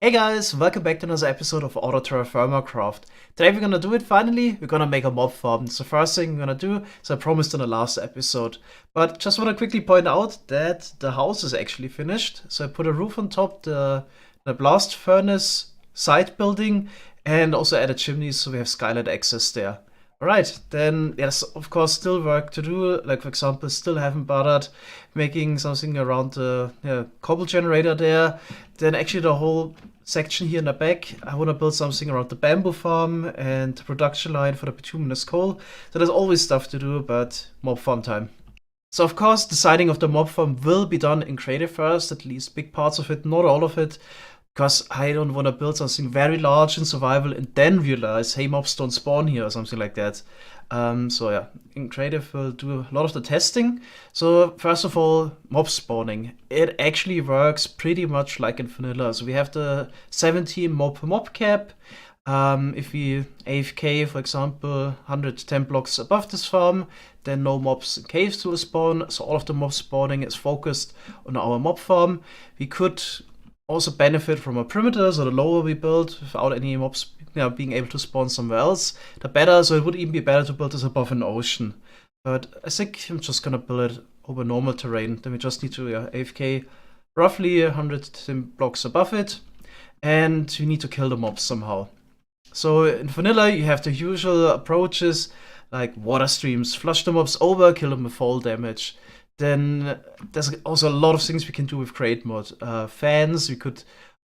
Hey guys, welcome back to another episode of Auto Terraformer Craft. Today we're gonna do it finally. We're gonna make a mob farm. It's the first thing we're gonna do, as I promised in the last episode. But just wanna quickly point out that the house is actually finished. So I put a roof on top, the blast furnace side building, and also added chimneys so we have skylight access there. Alright, then there's of course still work to do, like for example, still haven't bothered making something around the cobble generator there. Then actually the whole section here in the back, I want to build something around the bamboo farm and the production line for the bituminous coal. So there's always stuff to do, but mob farm time. So of course, deciding of the mob farm will be done in creative first, at least big parts of it, not all of it. Because I don't want to build something very large in survival and then realize, hey, mobs don't spawn here or something like that. So yeah, in creative we'll do a lot of the testing. So first of all, mob spawning. It actually works pretty much like in vanilla. So we have the 17 mob per mob cap. If we AFK, for example, 110 blocks above this farm, then no mobs in caves will spawn. So all of the mob spawning is focused on our mob farm. We could also benefit from a perimeter, so the lower we build without any mobs being able to spawn somewhere else, the better. So it would even be better to build this above an ocean. But I think I'm just gonna build it over normal terrain. Then we just need to AFK roughly 110 blocks above it, and we need to kill the mobs somehow. So in vanilla you have the usual approaches like water streams, flush the mobs over, kill them with fall damage. Then there's also a lot of things we can do with create mode. Fans, we could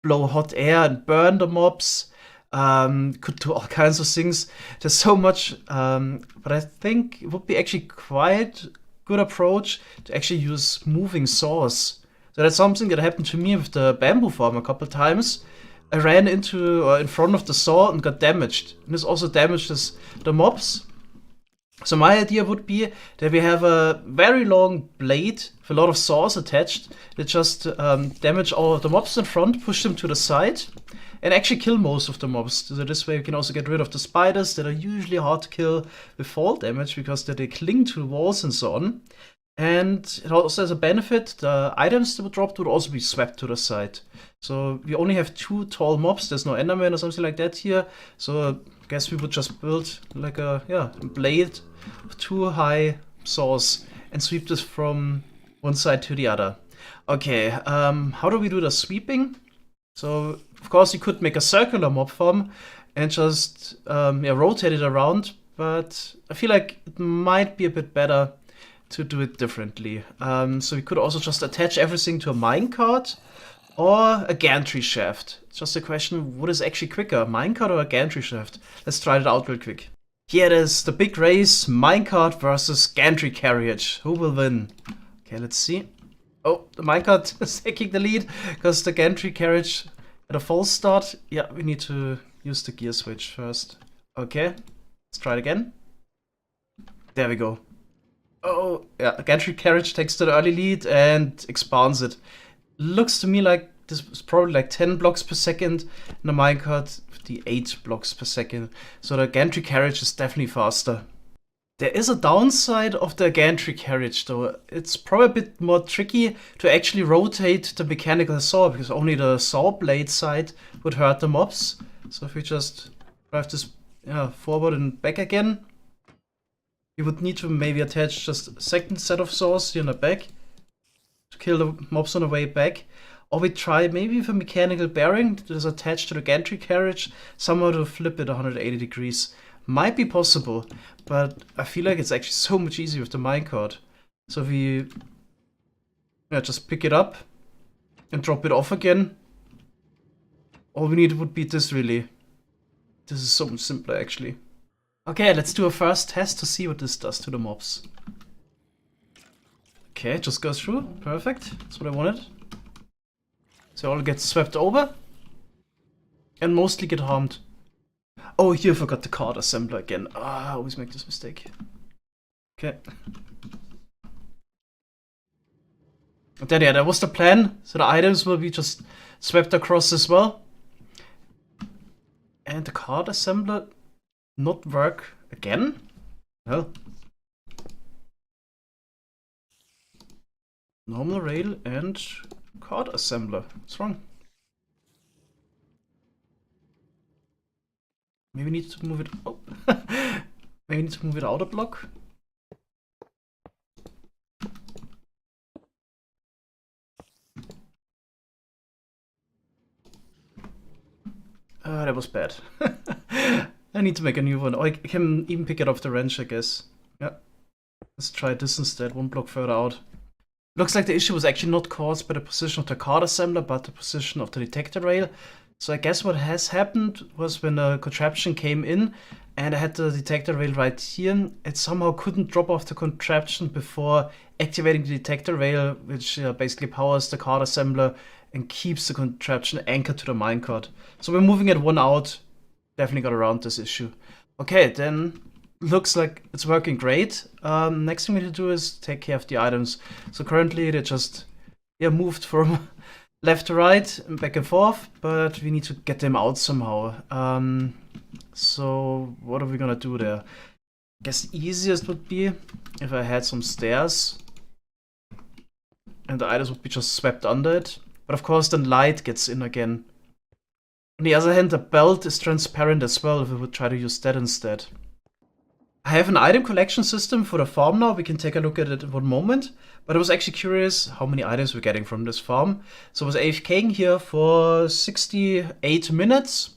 blow hot air and burn the mobs. Could do all kinds of things. There's so much, but I think it would be actually quite good approach to actually use moving saws. So that's something that happened to me with the bamboo farm a couple times. I ran into or in front of the saw and got damaged. And this also damages the mobs. So my idea would be that we have a very long blade with a lot of saws attached that just damage all of the mobs in front, push them to the side, and actually kill most of the mobs. So this way we can also get rid of the spiders that are usually hard to kill with fall damage because they cling to the walls and so on. And it also has a benefit, the items that were dropped would also be swept to the side. So we only have 2 tall mobs, there's no enderman or something like that here. So I guess we would just build like a blade with 2 high saws and sweep this from one side to the other. Okay, how do we do the sweeping? So of course you could make a circular mob farm and just rotate it around, but I feel like it might be a bit better to do it differently. So we could also just attach everything to a minecart or a gantry shaft. It's just a question, what is actually quicker, a minecart or a gantry shaft? Let's try it out real quick. Here it is, the big race, minecart versus gantry carriage. Who will win? Okay, let's see. Oh, the minecart is taking the lead because the gantry carriage at a false start. Yeah, we need to use the gear switch first. Okay, let's try it again. There we go. Oh, yeah, gantry carriage takes the early lead and expands it. Looks to me like this is probably like 10 blocks per second, and the minecart 58 blocks per second. So the gantry carriage is definitely faster. There is a downside of the gantry carriage though. It's probably a bit more tricky to actually rotate the mechanical saw because only the saw blade side would hurt the mobs. So if we just drive this forward and back again, you would need to maybe attach just a second set of saws here in the back to kill the mobs on the way back. Or we try maybe with a mechanical bearing that is attached to the gantry carriage, somehow to flip it 180 degrees. Might be possible, but I feel like it's actually so much easier with the minecart. So if we just pick it up and drop it off again, all we need would be this really. This is so much simpler actually. Okay, let's do a first test to see what this does to the mobs. Okay, just goes through. Perfect. That's what I wanted. So all get swept over and mostly get harmed. Oh, here I forgot the card assembler again. I always make this mistake. Okay. And then that was the plan. So the items will be just swept across as well. And the card assembler not work again? Well. Normal rail and card assembler. What's wrong? Maybe need to move it. Oh, maybe need to move it out a block. That was bad. I need to make a new one. Or I can even pick it off the wrench, I guess. Yeah. Let's try this instead, one block further out. Looks like the issue was actually not caused by the position of the card assembler, but the position of the detector rail. So I guess what has happened was when the contraption came in and I had the detector rail right here, it somehow couldn't drop off the contraption before activating the detector rail, which basically powers the card assembler and keeps the contraption anchored to the minecart. So we're moving it one out. Definitely got around this issue. Okay, then looks like it's working great. Next thing we need to do is take care of the items. So currently they just moved from left to right and back and forth, but we need to get them out somehow. So what are we gonna do there? I guess the easiest would be if I had some stairs and the items would be just swept under it. But of course then light gets in again. On the other hand, the belt is transparent as well if we would try to use that instead. I have an item collection system for the farm now. We can take a look at it in one moment. But I was actually curious how many items we're getting from this farm. So I was AFKing here for 68 minutes.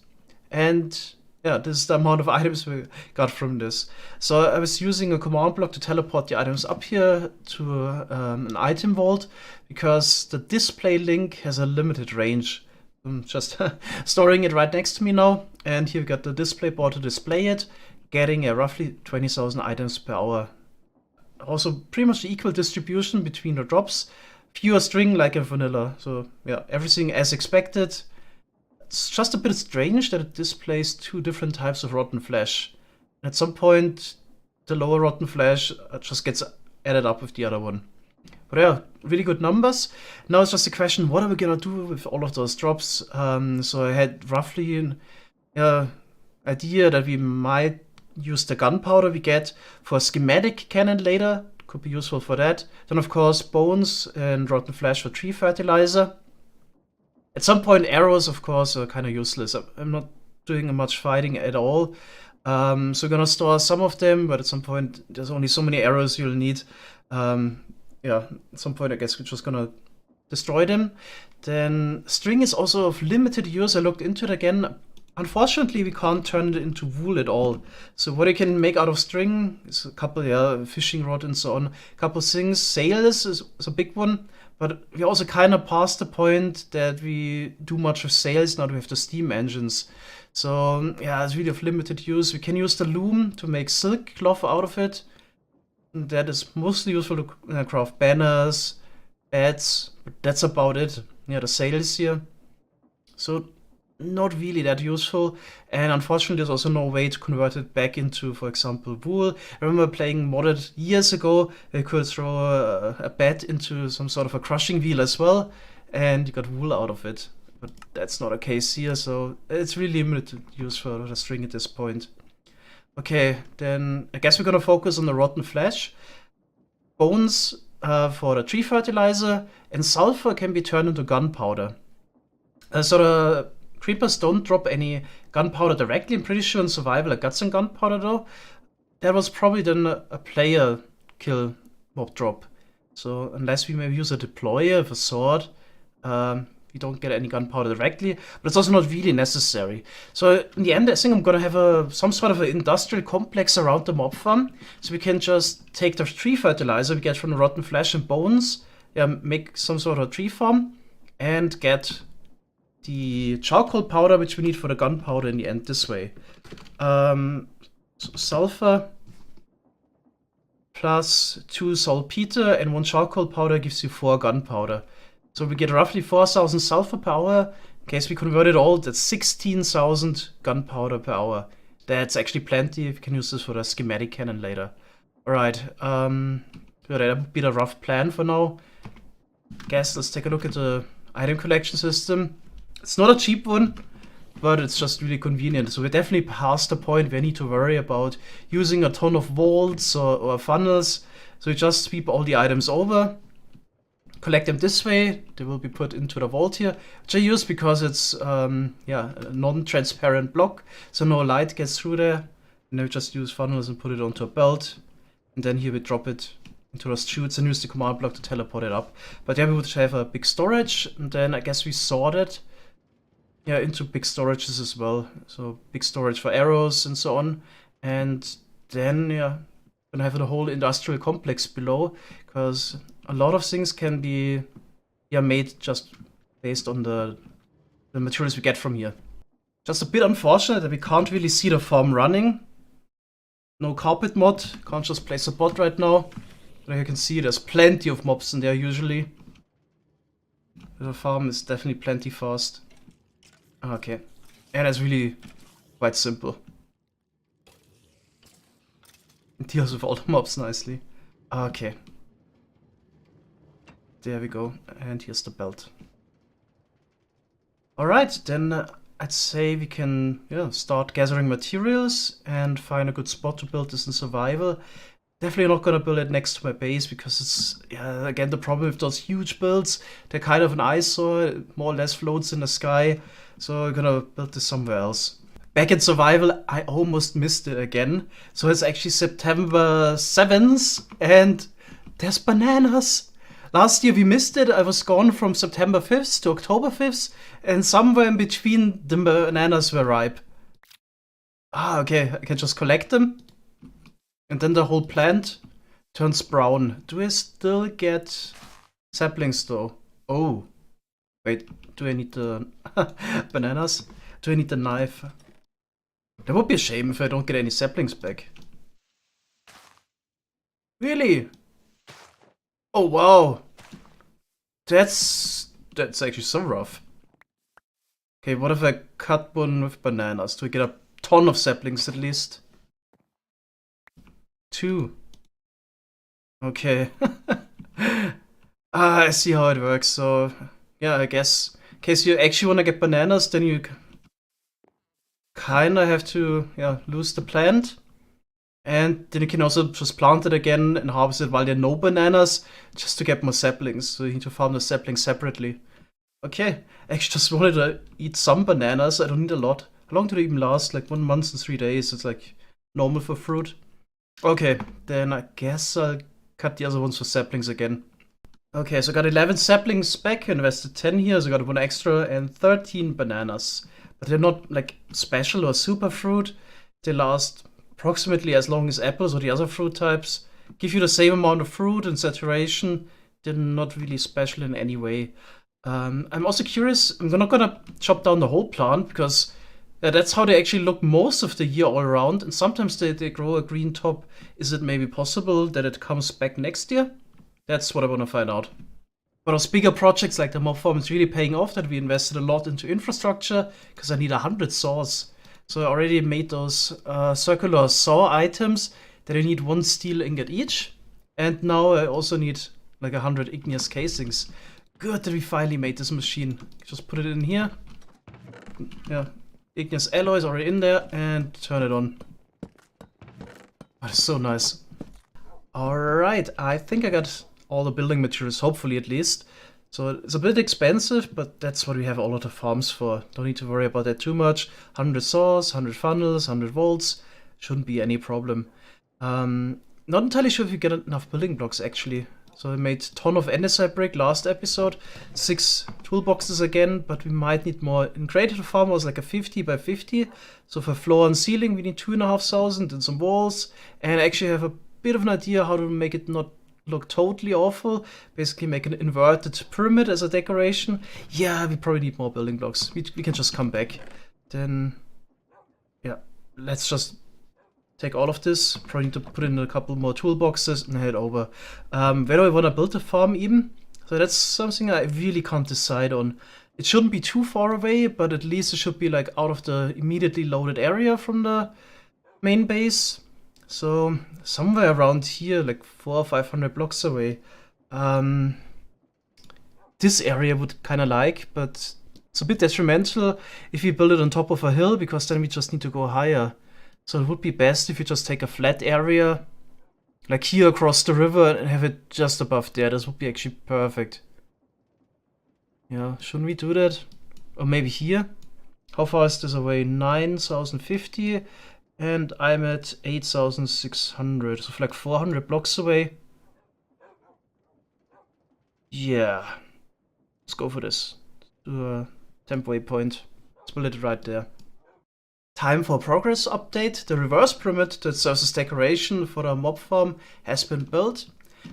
And yeah, this is the amount of items we got from this. So I was using a command block to teleport the items up here to an item vault, because the display link has a limited range. I'm just storing it right next to me now. And here we got the display board to display it, getting a roughly 20,000 items per hour. Also pretty much the equal distribution between the drops. Fewer string like in vanilla. So yeah, everything as expected. It's just a bit strange that it displays two different types of rotten flesh. At some point, the lower rotten flesh just gets added up with the other one. But yeah, really good numbers. Now it's just a question, what are we gonna do with all of those drops? So I had roughly an idea that we might use the gunpowder we get for a schematic cannon later. Could be useful for that. Then of course bones and rotten flesh for tree fertilizer. At some point arrows of course are kind of useless. I'm not doing much fighting at all. So we're gonna store some of them, but at some point there's only so many arrows you'll need. Yeah, at some point I guess we're just gonna destroy them. Then string is also of limited use. I looked into it again. Unfortunately, we can't turn it into wool at all. So what I can make out of string is a couple, fishing rod and so on. A couple things. Sails is a big one. But we also kind of passed the point that we do much with sails. Now we have the steam engines. So yeah, it's really of limited use. We can use the loom to make silk cloth out of it. And that is mostly useful to craft banners, beds, but that's about it. Yeah, the sails here. So not really that useful, and unfortunately there's also no way to convert it back into, for example, wool. I remember playing modded years ago. You could throw a bed into some sort of a crushing wheel as well, and you got wool out of it. But that's not a case here, so it's really limited use for the string at this point. Okay, then I guess we're gonna focus on the rotten flesh. Bones for the tree fertilizer, and sulfur can be turned into gunpowder. So the creepers don't drop any gunpowder directly. I'm pretty sure in survival I got some gunpowder though. That was probably then a player kill mob drop. So unless we maybe use a deployer with a sword, we don't get any gunpowder directly, but it's also not really necessary. So in the end, I think I'm gonna have some sort of an industrial complex around the mob farm, so we can just take the tree fertilizer we get from the rotten flesh and bones, make some sort of tree farm, and get the charcoal powder which we need for the gunpowder in the end this way. So sulfur plus 2 saltpeter and 1 charcoal powder gives you 4 gunpowder. So we get roughly 4,000 sulfur per hour. In case we convert it all, that's 16,000 gunpowder per hour. That's actually plenty. We can use this for the schematic cannon later. Alright, that would be the rough plan for now. Guess let's take a look at the item collection system. It's not a cheap one, but it's just really convenient. So we're definitely past the point where we need to worry about using a ton of vaults or funnels. So we just sweep all the items over. collect them this way. They will be put into the vault here, which I use because it's a non-transparent block, so no light gets through there. And then we just use funnels and put it onto a belt, and then here we drop it into those chutes and use the command block to teleport it up. But yeah, we would have a big storage, and then I guess we sort it into big storages as well. So big storage for arrows and so on, and then gonna have the whole industrial complex below, because a lot of things can be made just based on the materials we get from here. Just a bit unfortunate that we can't really see the farm running. No carpet mod, can't just place a bot right now. But you can see there's plenty of mobs in there usually. The farm is definitely plenty fast. Okay, and it's really quite simple. It deals with all the mobs nicely. Okay. There we go, and here's the belt. Alright, then I'd say we can start gathering materials and find a good spot to build this in survival. Definitely not gonna build it next to my base because it's, again, the problem with those huge builds. They're kind of an eyesore, it more or less floats in the sky. So I'm gonna build this somewhere else. Back in survival, I almost missed it again. So it's actually September 7th and there's bananas. Last year we missed it. I was gone from September 5th to October 5th, and somewhere in between the bananas were ripe. Okay, I can just collect them. And then the whole plant turns brown. Do I still get saplings though? Oh. Wait, do I need the bananas? Do I need the knife? That would be a shame if I don't get any saplings back. Really? Oh wow. That's actually so rough. Okay, what if I cut one with bananas? Do we get a ton of saplings at least? 2. Okay. I see how it works. So yeah, I guess in case you actually want to get bananas, then you kinda have to lose the plant. And then you can also just plant it again and harvest it while there are no bananas, just to get more saplings. So you need to farm the saplings separately. Okay, I actually just wanted to eat some bananas. I don't need a lot. How long do they even last? Like 1 month and 3 days. It's like normal for fruit. Okay, then I guess I'll cut the other ones for saplings again. Okay, so I got 11 saplings back, invested 10 here, so I got 1 extra and 13 bananas. But they're not like special or super fruit. They last approximately as long as apples or the other fruit types. Give you the same amount of fruit and saturation. They're not really special in any way. I'm also curious, I'm not gonna chop down the whole plant because that's how they actually look most of the year all around. And sometimes they grow a green top. Is it maybe possible that it comes back next year? That's what I want to find out. But those bigger projects like the mob farm is really paying off, that we invested a lot into infrastructure because I need 100 saws. So I already made those circular saw items that I need 1 steel ingot each. And now I also need like 100 igneous casings. Good that we finally made this machine. Just put it in here. Yeah, igneous alloy is already in there and turn it on. That is so nice. Alright, I think I got all the building materials, hopefully at least. So it's a bit expensive, but that's what we have all of the farms for. Don't need to worry about that too much. 100 saws, 100 funnels, 100 volts. Shouldn't be any problem. Not entirely sure if we get enough building blocks actually. So I made a ton of andesite brick last episode. 6 toolboxes again, but we might need more. In creative farm was like a 50 by 50. So for floor and ceiling we need 2,500 and some walls. And I actually have a bit of an idea how to make it not look totally awful. Basically make an inverted pyramid as a decoration. Yeah, we probably need more building blocks. We can just come back. Then, yeah, let's just take all of this. Probably need to put in a couple more toolboxes and head over. Where do I want to build a farm even? So that's something I really can't decide on. It shouldn't be too far away, but at least it should be like out of the immediately loaded area from the main base. So somewhere around here, like 400 or 500 blocks away. This area would kind of like, but it's a bit detrimental if we build it on top of a hill, because then we just need to go higher. So it would be best if you just take a flat area, like here across the river, and have it just above there. This would be actually perfect. Yeah, shouldn't we do that? Or maybe here? How far is this away? 9,050, and I'm at 8,600, so like 400 blocks away. Yeah, let's go for this. Do a temp waypoint. Split it right there. Time for progress update. The reverse pyramid that serves as decoration for the mob farm has been built.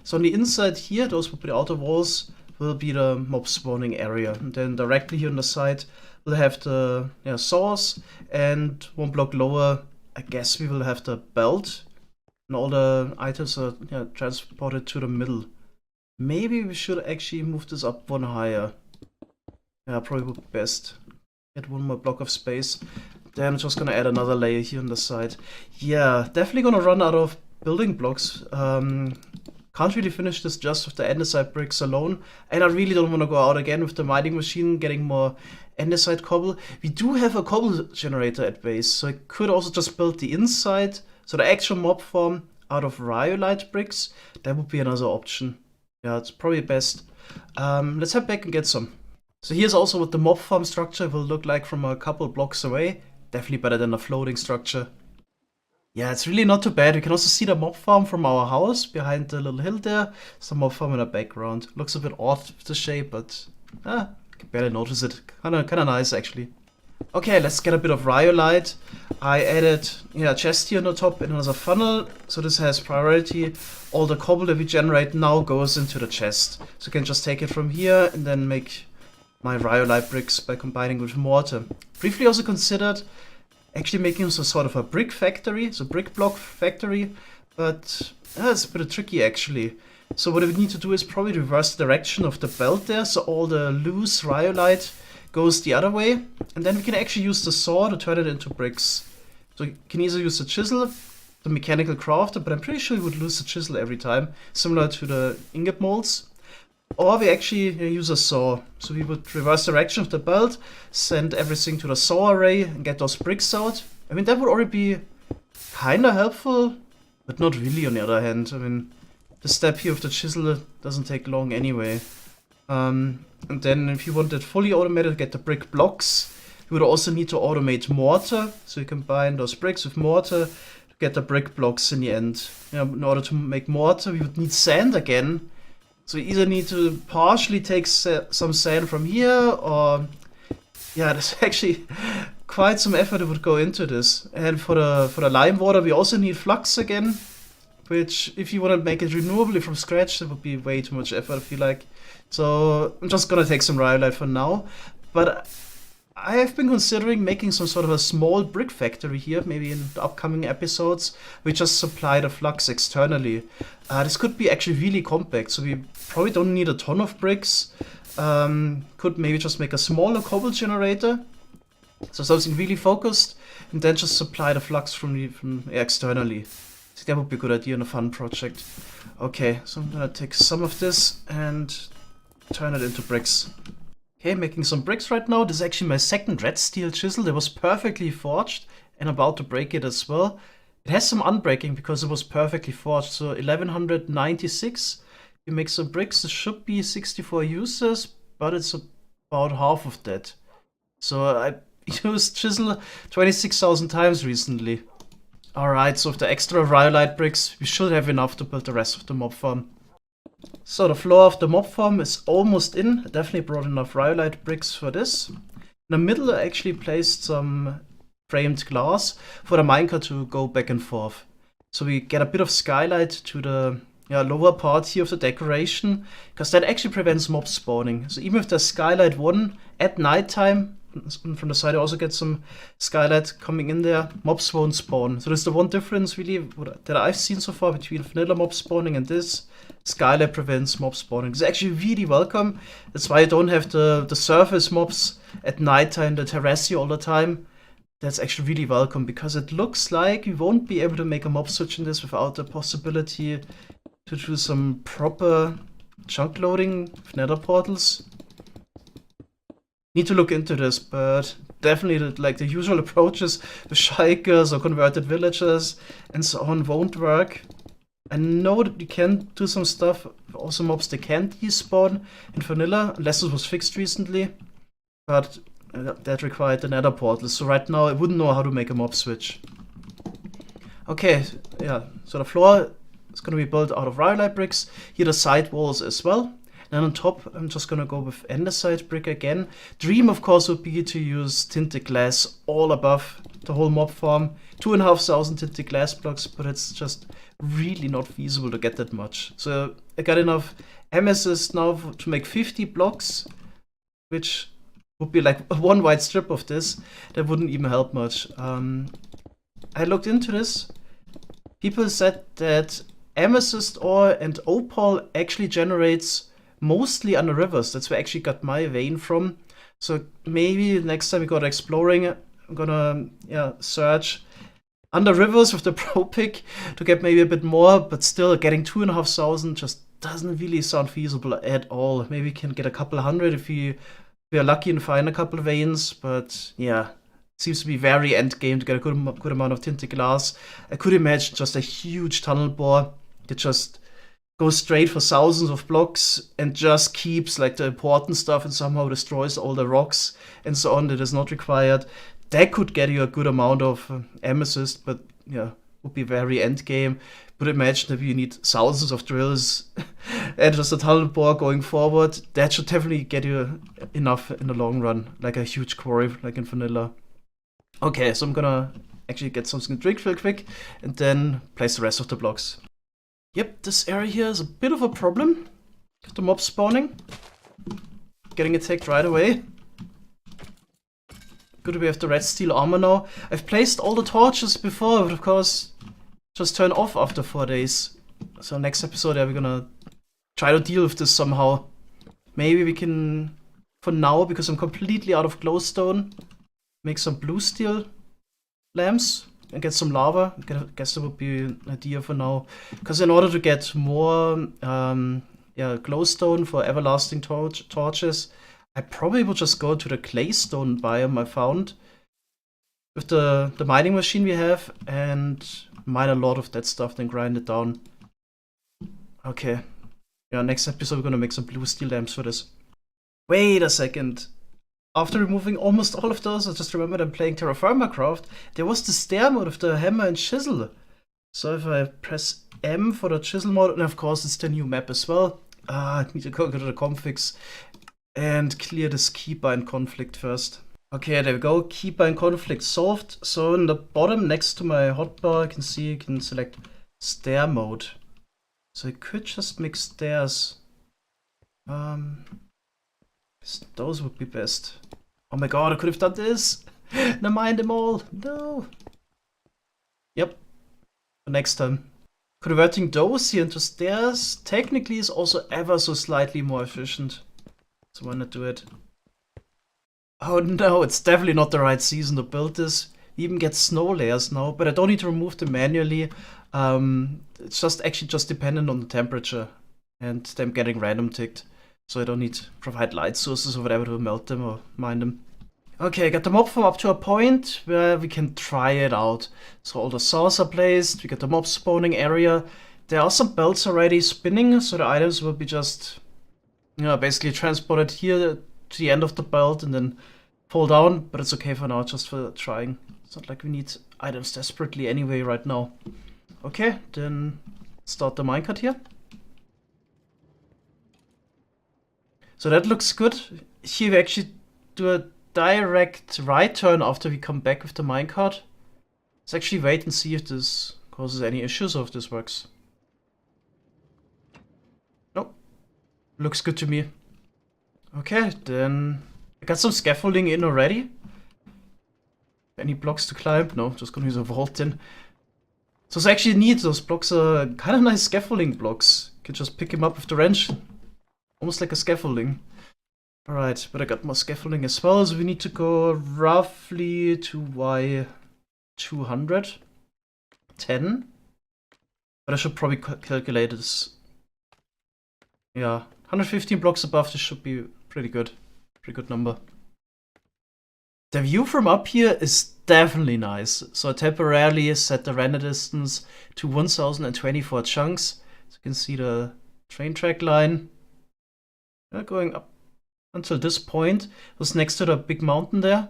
So on the inside here, those will be the outer walls, will be the mob spawning area. And then directly here on the side, we'll have the saws, and one block lower, I guess we will have the belt. And all the items are transported to the middle. Maybe we should actually move this up one higher. Yeah, probably would be best. Get one more block of space. Then I'm just gonna add another layer here on the side. Yeah, definitely gonna run out of building blocks. Can't really finish this just with the andesite bricks alone. And I really don't want to go out again with the mining machine, getting more andesite cobble. We do have a cobble generator at base, so I could also just build the inside, so the actual mob farm, out of rhyolite bricks. That would be another option. Yeah, it's probably best. Let's head back and get some. So here's also what the mob farm structure will look like from a couple blocks away. Definitely better than a floating structure. Yeah, it's really not too bad. We can also see the mob farm from our house behind the little hill there. Some mob farm in the background. Looks a bit odd with the shape, but I can barely notice it. Kinda nice actually. Okay, let's get a bit of rhyolite. I added a chest here on the top and another funnel, so this has priority. All the cobble that we generate now goes into the chest. So I can just take it from here and then make my rhyolite bricks by combining with mortar. Briefly also considered actually making some sort of a brick factory, so brick block factory, but it's a bit tricky actually. So what we need to do is probably reverse the direction of the belt there, so all the loose rhyolite goes the other way, and then we can actually use the saw to turn it into bricks. So you can either use the chisel, the mechanical crafter, but I'm pretty sure you would lose the chisel every time, similar to the ingot molds. Or we actually use a saw. So we would reverse direction of the belt, send everything to the saw array and get those bricks out. I mean, that would already be kinda helpful, but not really on the other hand. I mean, the step here of the chisel doesn't take long anyway. And then if you want it fully automated, get the brick blocks, you would also need to automate mortar. So you combine those bricks with mortar to get the brick blocks in the end. In order to make mortar, we would need sand again. So you either need to partially take some sand from here, or there's actually quite some effort that would go into this. And for the lime water, we also need flux again, which if you want to make it renewably from scratch, that would be way too much effort, I feel like. So I'm just gonna take some rhyolite for now, but I have been considering making some sort of a small brick factory here, maybe in the upcoming episodes. We just supply the flux externally. This could be actually really compact, so we probably don't need a ton of bricks. Could maybe just make a smaller cobble generator, so something really focused, and then just supply the flux from externally. I think that would be a good idea and a fun project. Okay, so I'm gonna take some of this and turn it into bricks. Okay, making some bricks right now. This is actually my second red steel chisel that was perfectly forged, and about to break it as well. It has some unbreaking because it was perfectly forged, so 1196. You make some bricks, it should be 64 uses, but it's about half of that. So I used chisel 26,000 times recently. Alright, so with the extra rhyolite bricks, we should have enough to build the rest of the mob farm. So the floor of the mob farm is almost in. I definitely brought enough rhyolite bricks for this. In the middle I actually placed some framed glass for the minecart to go back and forth. So we get a bit of skylight to the lower part here of the decoration, because that actually prevents mob spawning. So even if there's skylight 1 at nighttime, from the side I also get some skylight coming in there, mobs won't spawn. So there's the one difference really that I've seen so far between vanilla mob spawning and this. Skylight prevents mob spawning. It's actually really welcome. That's why I don't have the surface mobs at nighttime that harass you all the time. That's actually really welcome, because it looks like we won't be able to make a mob switch in this without the possibility to do some proper chunk loading with nether portals. Need to look into this, but definitely like the usual approaches with shikers or converted villagers and so on won't work. I know that you can do some stuff with also mobs that can't despawn in vanilla, unless it was fixed recently. But that required another portal, so right now I wouldn't know how to make a mob switch. Okay, yeah, so the floor is gonna be built out of rhyolite bricks. Here the side walls as well. And then on top, I'm just gonna go with andesite brick again. Dream, of course, would be to use tinted glass all above the whole mob farm. 2,500 tinted glass blocks, but it's just really not feasible to get that much. So I got enough amethyst now to make 50 blocks, which would be like one wide strip of this. That wouldn't even help much. I looked into this. People said that amethyst ore and opal actually generates mostly under rivers. That's where I actually got my vein from. So maybe next time we go exploring, I'm gonna search under rivers with the pro pick to get maybe a bit more, but still getting 2,500 just doesn't really sound feasible at all. Maybe we can get a couple hundred if we are lucky and find a couple of veins, but yeah, it seems to be very end game to get a good amount of tinted glass. I could imagine just a huge tunnel bore that just goes straight for thousands of blocks and just keeps like the important stuff and somehow destroys all the rocks and so on that is not required. That could get you a good amount of amethyst, but yeah, would be very end game. But imagine if you need thousands of drills and just a tunnel bore going forward. That should definitely get you enough in the long run, like a huge quarry like in vanilla. Okay, so I'm gonna actually get something to drink real quick and then place the rest of the blocks. Yep, this area here is a bit of a problem. The mob spawning. Getting attacked right away. Good, we have the red steel armor now. I've placed all the torches before, but of course, just turn off after 4 days. So next episode, we're gonna try to deal with this somehow. Maybe we can, for now, because I'm completely out of glowstone, make some blue steel lamps. And get some lava. I guess that would be an idea for now. Because in order to get more glowstone for everlasting torches, I probably would just go to the claystone biome I found with the mining machine we have and mine a lot of that stuff, then grind it down. Okay. Yeah, next episode we're gonna make some blue steel lamps for this. Wait a second. After removing almost all of those, I just remembered I'm playing Terraformacraft. There was the stair mode of the hammer and chisel. So if I press M for the chisel mode, and of course it's the new map as well. I need to go to the configs and clear this keybind conflict first. Okay, there we go. Keybind conflict solved. So in the bottom next to my hotbar, you can select stair mode. So I could just make stairs. Those would be best. Oh my god, I could have done this! Now mine them all! No! Yep. For next time. Converting those here into stairs technically is also ever so slightly more efficient. So why not do it? Oh no, it's definitely not the right season to build this. We even get snow layers now, but I don't need to remove them manually. It's just actually just dependent on the temperature and them getting random ticked. So I don't need to provide light sources or whatever to melt them or mine them. Okay, I got the mob farm up to a point where we can try it out. So all the saws are placed, we got the mob spawning area. There are some belts already spinning, so the items will be just, basically transported here to the end of the belt and then fall down. But it's okay for now, just for trying. It's not like we need items desperately anyway right now. Okay, then start the minecart here. So that looks good. Here we actually do a direct right turn after we come back with the minecart. Let's actually wait and see if this causes any issues or if this works. Nope. Looks good to me. Okay, then I got some scaffolding in already. Any blocks to climb? No, just gonna use a vault in. So it's actually neat. Those blocks are kind of nice scaffolding blocks. You can just pick them up with the wrench. Almost like a scaffolding. Alright, but I got more scaffolding as well, so we need to go roughly to Y200. 10. But I should probably calculate this. Yeah, 115 blocks above, this should be pretty good. Pretty good number. The view from up here is definitely nice. So I temporarily set the render distance to 1024 chunks. So you can see the train track line. Going up until this point. It was next to the big mountain there.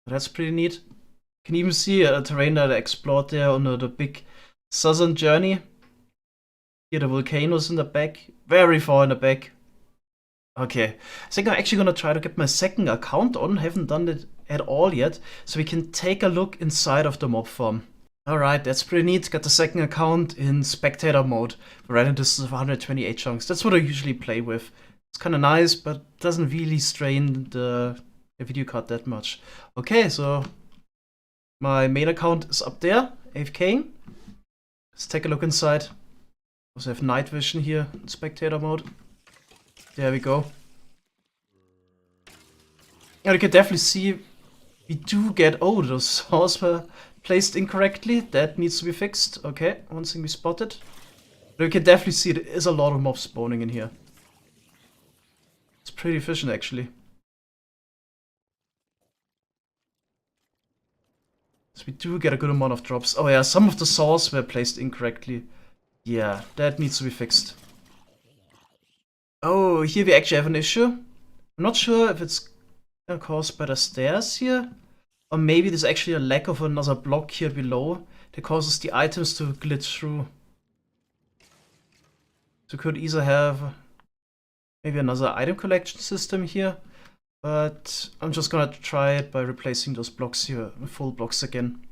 That's pretty neat. You can even see a terrain that I explored there on the big southern journey. Here the volcanoes in the back. Very far in the back. Okay, I think I'm actually gonna try to get my second account on. Haven't done it at all yet. So we can take a look inside of the mob farm. Alright, that's pretty neat. Got the second account in spectator mode. Right, and this is 128 chunks. That's what I usually play with. It's kind of nice, but doesn't really strain the video card that much. Okay, so my main account is up there, AFK. Let's take a look inside. Also have night vision here in spectator mode. There we go. And you can definitely see we do get, oh, those saws were placed incorrectly. That needs to be fixed. Okay, one thing we spotted. But you can definitely see there is a lot of mobs spawning in here. It's pretty efficient actually. So we do get a good amount of drops. Oh yeah, some of the saws were placed incorrectly. Yeah, that needs to be fixed. Oh, here we actually have an issue. I'm not sure if it's caused by the stairs here. Or maybe there's actually a lack of another block here below that causes the items to glitch through. So we could either have maybe another item collection system here. But I'm just gonna try it by replacing those blocks here with full blocks again.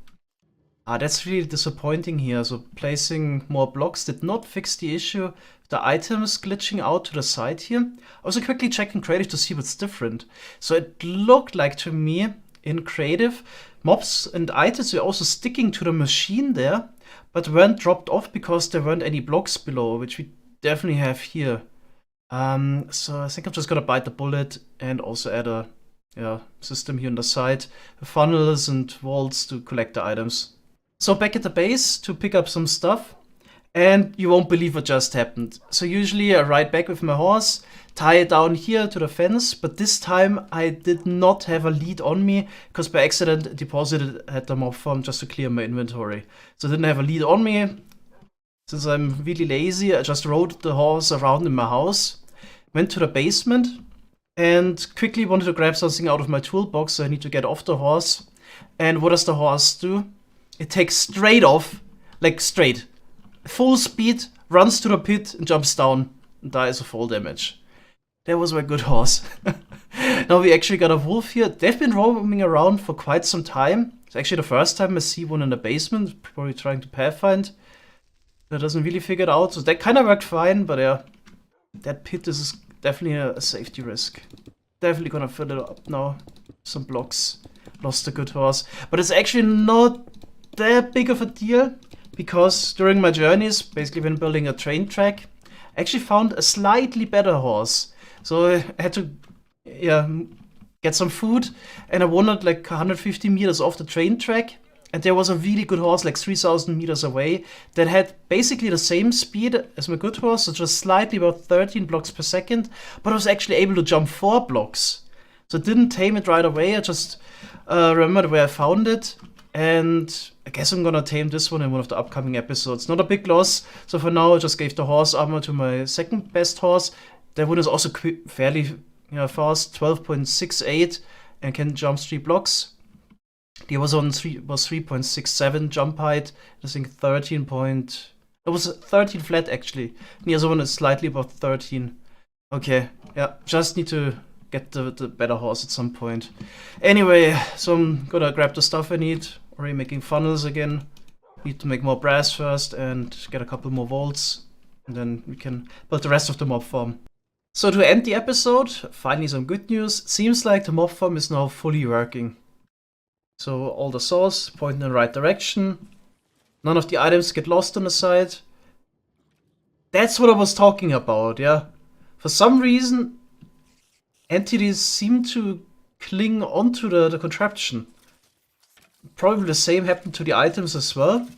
Ah, that's really disappointing here. So placing more blocks did not fix the issue. The items glitching out to the side here. I was quickly checking creative to see what's different. So it looked like to me in creative, mobs and items were also sticking to the machine there, but weren't dropped off because there weren't any blocks below, which we definitely have here. So I think I'm just gonna bite the bullet and also add a system here on the side, funnels and vaults to collect the items. So back at the base to pick up some stuff, and you won't believe what just happened. So usually I ride back with my horse, tie it down here to the fence, but this time I did not have a lead on me because by accident I deposited at the mob farm just to clear my inventory. So I didn't have a lead on me. Since I'm really lazy, I just rode the horse around in my house, went to the basement, and quickly wanted to grab something out of my toolbox, so I need to get off the horse. And what does the horse do? It takes straight off, like straight. Full speed, runs to the pit and jumps down and dies of fall damage. That was my good horse. Now we actually got a wolf here. They've been roaming around for quite some time. It's actually the first time I see one in the basement, probably trying to pathfind. That doesn't really figure it out, so that kind of worked fine, but yeah, that pit is definitely a safety risk. Definitely gonna fill it up now. Some blocks. Lost a good horse. But it's actually not that big of a deal, because during my journeys, basically when building a train track, I actually found a slightly better horse. So I had to get some food, and I wandered like 150 meters off the train track, and there was a really good horse like 3,000 meters away that had basically the same speed as my good horse, so just slightly about 13 blocks per second, but I was actually able to jump 4 blocks. So I didn't tame it right away, I just remembered where I found it, and I guess I'm gonna tame this one in one of the upcoming episodes. Not a big loss, so for now I just gave the horse armor to my second best horse. That one is also fairly fast, 12.68, and can jump 3 blocks. The other one was 3.67 jump height. I think 13 point. It was 13 flat actually. And the other one is slightly above 13. Okay, yeah, just need to get the better horse at some point. Anyway, so I'm gonna grab the stuff I need. Already making funnels again. Need to make more brass first and get a couple more vaults. And then we can build the rest of the mob farm. So to end the episode, finally some good news. Seems like the mob farm is now fully working. So all the saws point in the right direction. None of the items get lost on the side. That's what I was talking about, yeah. For some reason, entities seem to cling onto the contraption. Probably the same happened to the items as well.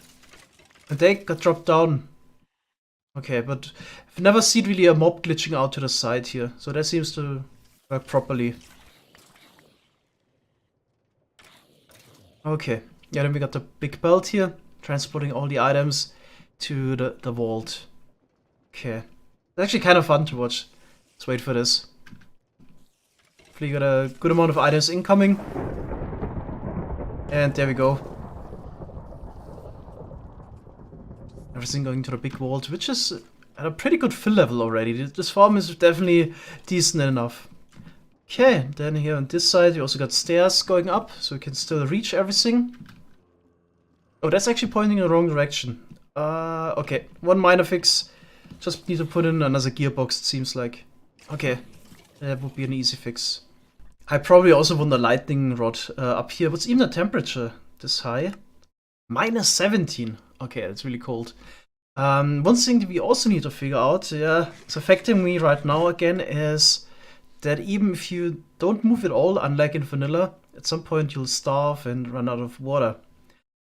And they got dropped down. Okay, but I've never seen really a mob glitching out to the side here. So that seems to work properly. Okay, yeah, then we got the big belt here, transporting all the items to the vault. Okay, It's actually kind of fun to watch. Let's wait for this. Hopefully you got a good amount of items incoming. And there we go. Everything going to the big vault, which is at a pretty good fill level already. This farm is definitely decent enough. Okay, then here on this side we also got stairs going up, so we can still reach everything. Oh, that's actually pointing in the wrong direction. Okay, one minor fix. Just need to put in another gearbox, it seems like. Okay, that would be an easy fix. I probably also want the lightning rod up here. What's even the temperature this high? Minus 17. Okay, that's really cold. One thing that we also need to figure out, yeah, it's affecting me right now again, is that even if you don't move at all, unlike in vanilla, at some point you'll starve and run out of water.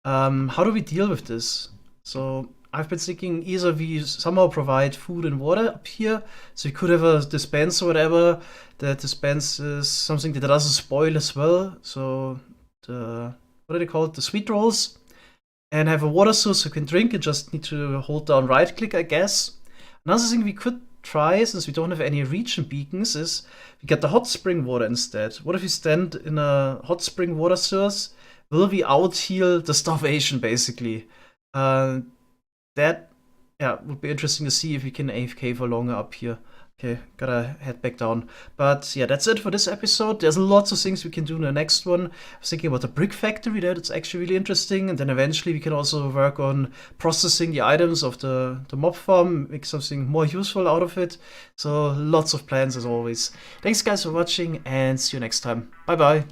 How do we deal with this? So I've been thinking either we somehow provide food and water up here, so we could have a dispenser or whatever that dispenses something that doesn't spoil as well. So the, what do they call it? The sweet rolls. And have a water source you can drink. You just need to hold down right click, I guess. Another thing we could try, since we don't have any region beacons, is we get the hot spring water instead. What if we stand in a hot spring water source? Will we out heal the starvation, basically? That, yeah, would be interesting to see if we can AFK for longer up here. Okay, gotta head back down. But yeah, that's it for this episode. There's lots of things we can do in the next one. I was thinking about the brick factory there. That's actually really interesting. And then eventually we can also work on processing the items of the mob farm, make something more useful out of it. So lots of plans as always. Thanks guys for watching and see you next time. Bye bye.